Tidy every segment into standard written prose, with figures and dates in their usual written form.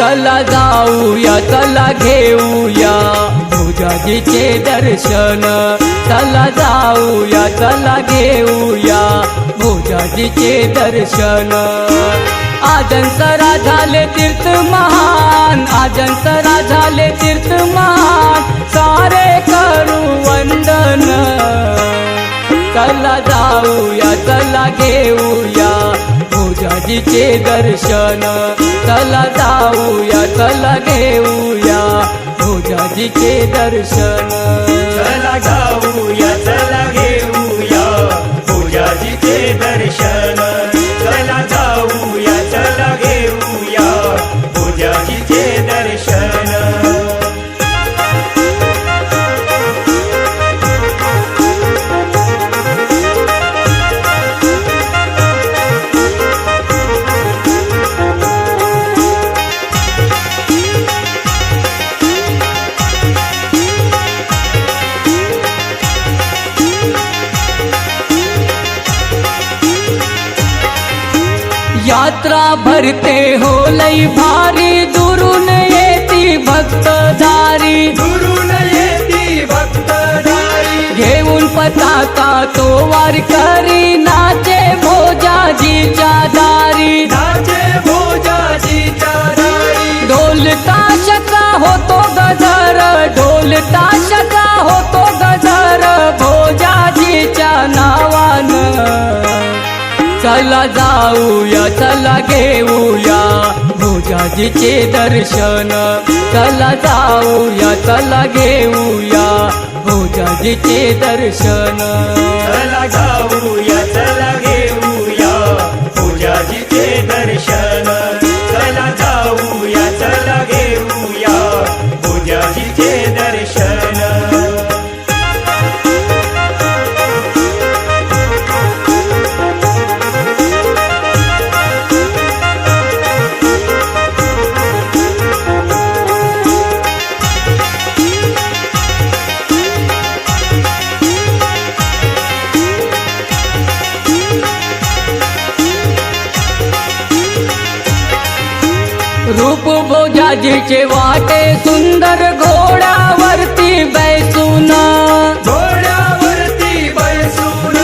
चला जाऊया चला घेऊया भोजाजीचे दर्शन, चला जाऊया चला घेऊया भोजाजीचे दर्शन। आजंसरा झाले तीर्थ महान, आजंसरा झाले तीर्थ महान, सारे करू वंदन। चला जाऊया चला घेऊया भोजाजीचे दर्शन, चला जाऊया चला घेऊया भोजाजीचे दर्शन। चला जाऊया चला घेऊया भोजाजीचे दर्शन, चला जाऊया चला घेऊया भोजाजीचे दर्शन। यात्रा भरते हो लई भारी, दुरून येती भक्तदारी, दुरून येती भक्तदारी, घेऊन पताका तो वारकरी, नाचे भोजाजीच्या दारी, नाचे भोजाजीच्या दारी। ढोल ताशाचा होतो गजर, ढोल ताशाचा होतो गजर, भोजाजीच्या नावानं। चला जाऊया चला घेऊया भोजाजीचे दर्शन, चला जाऊया चला घेऊया भोजाजीचे दर्शन। चला जाऊया चला घेऊया भोजाजीचे दर्शन, चला जाऊया चला घेऊया भोजाजीचे दर्शन। रूप भोजाजीचे वाटे सुंदर, घोड्यावरती बैसून, घोड्यावरती बैसून,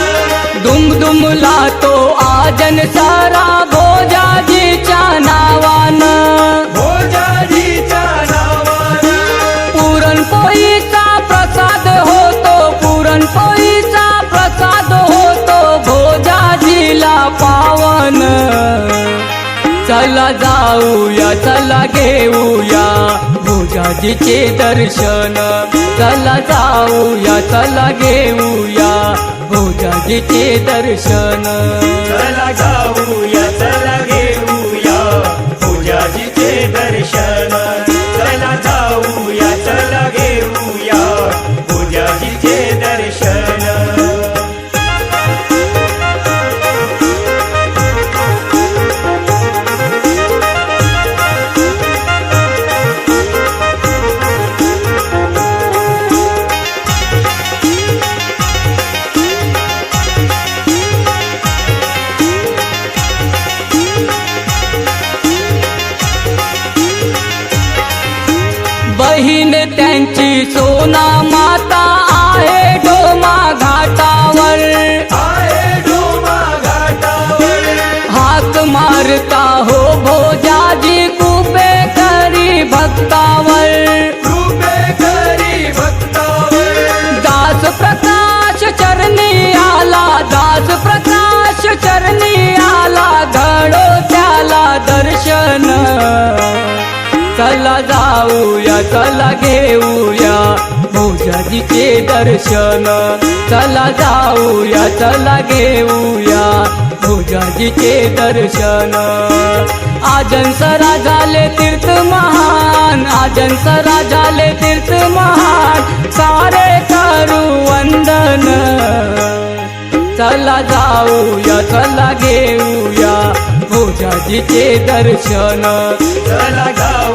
दुमदुमला तो आजन सारा भोजाजीच्या नावानं, भोजाजीच्या नावानं। पुरणपोळीचा प्रसाद होतो, पुरणपोळीचा प्रसाद होतो भोजाजीला पावन। चला जाऊया चला घेऊया भोजाजीचे दर्शन, चला जाऊया चला घेऊया भोजाजीचे दर्शन। चला जाऊया चला घेऊया भोजाजीचे दर्शन, चला जाऊया चला घेऊया भोजाजीचे दर्शन। बहीण त्यांची सोना माता आहे डोमा घाटावर, आहे डोमा घाटावर, हाक मारता हो भोजाजी कृपे करी भक्तावर। कृपे करी भक्तावर, दास प्रकाश चरणी आला, दास प्रकाश चरणी आला, घडो त्याला दर्शन। चला जाऊया चला घेऊया भोजाजीचे दर्शन, चला जाऊया चला घेऊया भोजाजीचे दर्शन। आजंसरा झाले तीर्थ महान, आजंसरा झाले तीर्थ महान, सारे करू वंदन। चला जाऊया चला घेऊया भोजाजीचे दर्शन, चला जाऊया